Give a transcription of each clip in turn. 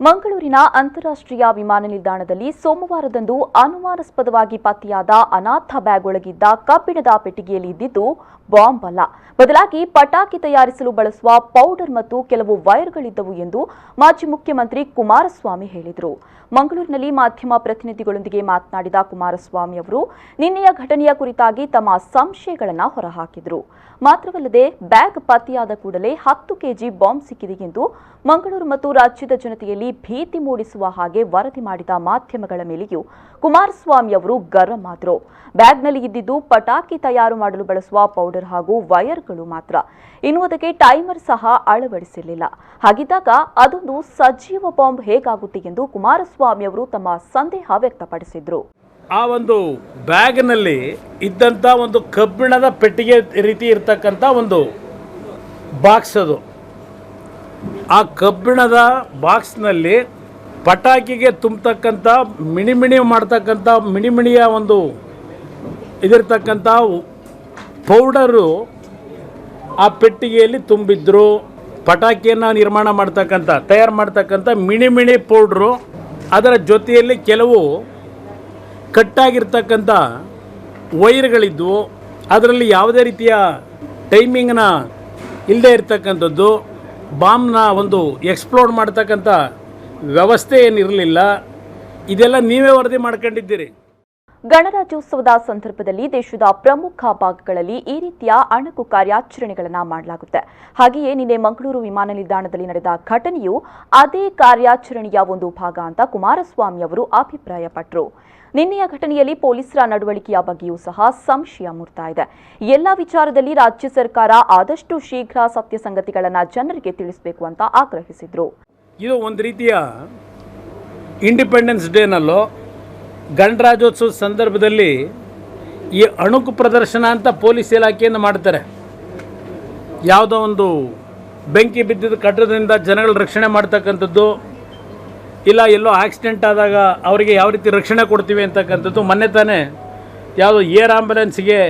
ಮಂಗಳೂರಿನ ಅಂತಾರಾಷ್ಟ್ರೀಯ ವಿಮಾನ ನಿಲ್ದಾಣದಲ್ಲಿ ಸೋಮವಾರದಂದು ಅನುಮಾನಾಸ್ಪದವಾಗಿ ಪತ್ತೆಯಾದ ಅನಾಥ ಬ್ಯಾಗ್ ಒಳಗಿದ್ದ ಕಬ್ಬಿಣದ ಪೆಟ್ಟಿಗೆಯಲ್ಲಿ ಇದ್ದಿದ್ದು ಬಾಂಬ್ ಅಲ್ಲ, ಬದಲಾಗಿ ಪಟಾಕಿ ತಯಾರಿಸಲು ಬಳಸುವ ಪೌಡರ್ ಮತ್ತು ಕೆಲವು ವೈರ್ಗಳಿದ್ದವು ಎಂದು ಮಾಜಿ ಮುಖ್ಯಮಂತ್ರಿ ಕುಮಾರಸ್ವಾಮಿ ಹೇಳಿದರು. ಮಂಗಳೂರಿನಲ್ಲಿ ಮಾಧ್ಯಮ ಪ್ರತಿನಿಧಿಗಳೊಂದಿಗೆ ಮಾತನಾಡಿದ ಕುಮಾರಸ್ವಾಮಿ ಅವರು ನಿನ್ನೆಯ ಘಟನೆಯ ಕುರಿತಾಗಿ ತಮ್ಮ ಸಂಶಯಗಳನ್ನು ಹೊರಹಾಕಿದರು. ಮಾತ್ರವಲ್ಲದೆ ಬ್ಯಾಗ್ ಪತ್ತೆಯಾದ ಕೂಡಲೇ 10 ಕೆಜಿ ಬಾಂಬ್ ಸಿಕ್ಕಿದೆ ಎಂದು ಮಂಗಳೂರು ಮತ್ತು ರಾಜ್ಯದ ಜನತೆಯಲ್ಲಿ ಭೀತಿ ಮೂಡಿಸುವ ಹಾಗೆ ವರದಿ ಮಾಡಿದ ಮಾಧ್ಯಮಗಳ ಮೇಲೆಯೂ ಕುಮಾರಸ್ವಾಮಿ ಅವರು ಗರಂ ಆದರು. ಬ್ಯಾಗ್ನಲ್ಲಿ ಇದ್ದಿದ್ದು ಪಟಾಕಿ ತಯಾರು ಮಾಡಲು ಬಳಸುವ ಪೌಡರ್ ಹಾಗೂ ವೈರ್ಗಳು ಮಾತ್ರ, ಇನ್ನು ಅದಕ್ಕೆ ಟೈಮರ್ ಸಹ ಅಳವಡಿಸಿರಲಿಲ್ಲ. ಹಾಗಿದ್ದಾಗ ಅದೊಂದು ಸಜೀವ ಬಾಂಬ್ ಹೇಗಾಗುತ್ತೆ ಎಂದು ಕುಮಾರಸ್ವಾಮಿ ಅವರು ತಮ್ಮ ಸಂದೇಹ ವ್ಯಕ್ತಪಡಿಸಿದರು. ಆ ಒಂದು ಬ್ಯಾಗ್ನಲ್ಲಿ ಇದ್ದಂಥ ಒಂದು ಕಬ್ಬಿಣದ ಪೆಟ್ಟಿಗೆ ರೀತಿ ಇರ್ತಕ್ಕಂಥ ಒಂದು ಬಾಕ್ಸ್ ಅದು. ಆ ಕಬ್ಬಿಣದ ಬಾಕ್ಸ್ನಲ್ಲಿ ಪಟಾಕಿಗೆ ತುಂಬತಕ್ಕಂಥ ಮಿಣಿಮಿಣಿ ಮಾಡ್ತಕ್ಕಂಥ ಮಿಣಿಮಿಣಿಯ ಒಂದು ಇದಿರ್ತಕ್ಕಂಥ ಪೌಡರು ಆ ಪೆಟ್ಟಿಗೆಯಲ್ಲಿ ತುಂಬಿದ್ರು. ಪಟಾಕಿಯನ್ನು ನಿರ್ಮಾಣ ಮಾಡ್ತಕ್ಕಂಥ ತಯಾರು ಮಾಡ್ತಕ್ಕಂಥ ಮಿಣಿಮಿಣಿ ಪೌಡ್ರು, ಅದರ ಜೊತೆಯಲ್ಲಿ ಕೆಲವು ಕಟ್ಟಾಗಿರ್ತಕ್ಕಂಥ ವೈರ್ಗಳಿದ್ವು. ಅದರಲ್ಲಿ ಯಾವುದೇ ರೀತಿಯ ಟೈಮಿಂಗ್ನ ಇಲ್ಲದೆ ಇರ್ತಕ್ಕಂಥದ್ದು, ಬಾಂಬ್ನ ಒಂದು ಎಕ್ಸ್ಪ್ಲೋಡ್ ಮಾಡ್ತಕ್ಕಂಥ ವ್ಯವಸ್ಥೆ ಏನಿರಲಿಲ್ಲ. ಇದೆಲ್ಲ ನೀವೇ ವರದಿ ಮಾಡ್ಕೊಂಡಿದ್ದೀರಿ. ಗಣರಾಜ್ಯೋತ್ಸವದ ಸಂದರ್ಭದಲ್ಲಿ ದೇಶದ ಪ್ರಮುಖ ಭಾಗಗಳಲ್ಲಿ ಈ ರೀತಿಯ ಅಣಕು ಕಾರ್ಯಾಚರಣೆಗಳನ್ನು ಮಾಡಲಾಗುತ್ತೆ. ಹಾಗೆಯೇ ನಿನ್ನೆ ಮಂಗಳೂರು ವಿಮಾನ ನಿಲ್ದಾಣದಲ್ಲಿ ನಡೆದ ಘಟನೆಯು ಅದೇ ಕಾರ್ಯಾಚರಣೆಯ ಒಂದು ಭಾಗ ಅಂತ ಕುಮಾರಸ್ವಾಮಿ ಅವರು ಅಭಿಪ್ರಾಯಪಟ್ಟರು. ನಿನ್ನೆಯ ಘಟನೆಯಲ್ಲಿ ಪೊಲೀಸರ ನಡವಳಿಕೆಯ ಬಗ್ಗೆಯೂ ಸಹ ಸಂಶಯ ಮೂಡ್ತಾ ಇದೆ. ಎಲ್ಲ ವಿಚಾರದಲ್ಲಿ ರಾಜ್ಯ ಸರ್ಕಾರ ಆದಷ್ಟು ಶೀಘ್ರ ಸತ್ಯ ಸಂಗತಿಗಳನ್ನು ಜನರಿಗೆ ತಿಳಿಸಬೇಕು ಅಂತ ಆಗ್ರಹಿಸಿದರು. ಇದು ಒಂದು ರೀತಿಯ ಇಂಡಿಪೆಂಡೆನ್ಸ್ ಡೇನಲ್ಲೋ ಗಣರಾಜ್ಯೋತ್ಸವದ ಸಂದರ್ಭದಲ್ಲಿ ಈ ಅಣುಕು ಪ್ರದರ್ಶನ ಅಂತ ಪೊಲೀಸ್ ಇಲಾಖೆಯಿಂದ ಮಾಡ್ತಾರೆ. ಯಾವುದೋ ಒಂದು ಬೆಂಕಿ ಬಿದ್ದಿದ್ದ ಕಟ್ಟಡದಿಂದ ಜನಗಳ ರಕ್ಷಣೆ ಮಾಡ್ತಕ್ಕಂಥದ್ದು, ಇಲ್ಲ ಎಲ್ಲೋ ಆಕ್ಸಿಡೆಂಟ್ ಆದಾಗ ಅವರಿಗೆ ಯಾವ ರೀತಿ ರಕ್ಷಣೆ ಕೊಡ್ತೀವಿ ಅಂತಕ್ಕಂಥದ್ದು. ಮೊನ್ನೆ ತಾನೇ ಯಾವುದೋ ಏರ್ ಆಂಬುಲೆನ್ಸ್ಗೆ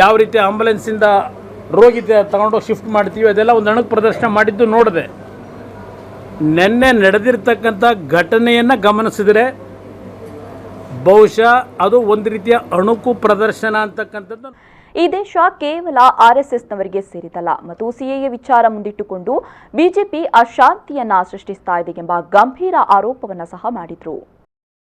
ಯಾವ ರೀತಿ ಆಂಬುಲೆನ್ಸಿಂದ ರೋಗಿ ತಗೊಂಡೋಗಿ ಶಿಫ್ಟ್ ಮಾಡ್ತೀವಿ, ಅದೆಲ್ಲ ಒಂದು ಅಣುಕು ಪ್ರದರ್ಶನ ಮಾಡಿದ್ದು ನೋಡಿದೆ. ನಿನ್ನೆ ನಡೆದಿರ್ತಕ್ಕಂಥ ಘಟನೆಯನ್ನು ಗಮನಿಸಿದರೆ ಬಹುಶಃ ಅದು ಒಂದು ರೀತಿಯ ಅಣುಕು ಪ್ರದರ್ಶನ ಅಂತಕ್ಕಂಥದ್ದು. ಈ ದೇಶ ಕೇವಲ ಆರ್ಎಸ್ಎಸ್ನವರಿಗೆ ಸೇರಿದಲ್ಲ ಮತ್ತು ಸಿಎಎ ವಿಚಾರ ಮುಂದಿಟ್ಟುಕೊಂಡು ಬಿಜೆಪಿ ಅಶಾಂತಿಯನ್ನ ಸೃಷ್ಟಿಸ್ತಾ ಇದೆ ಎಂಬ ಗಂಭೀರ ಆರೋಪವನ್ನು ಸಹ ಮಾಡಿದರು.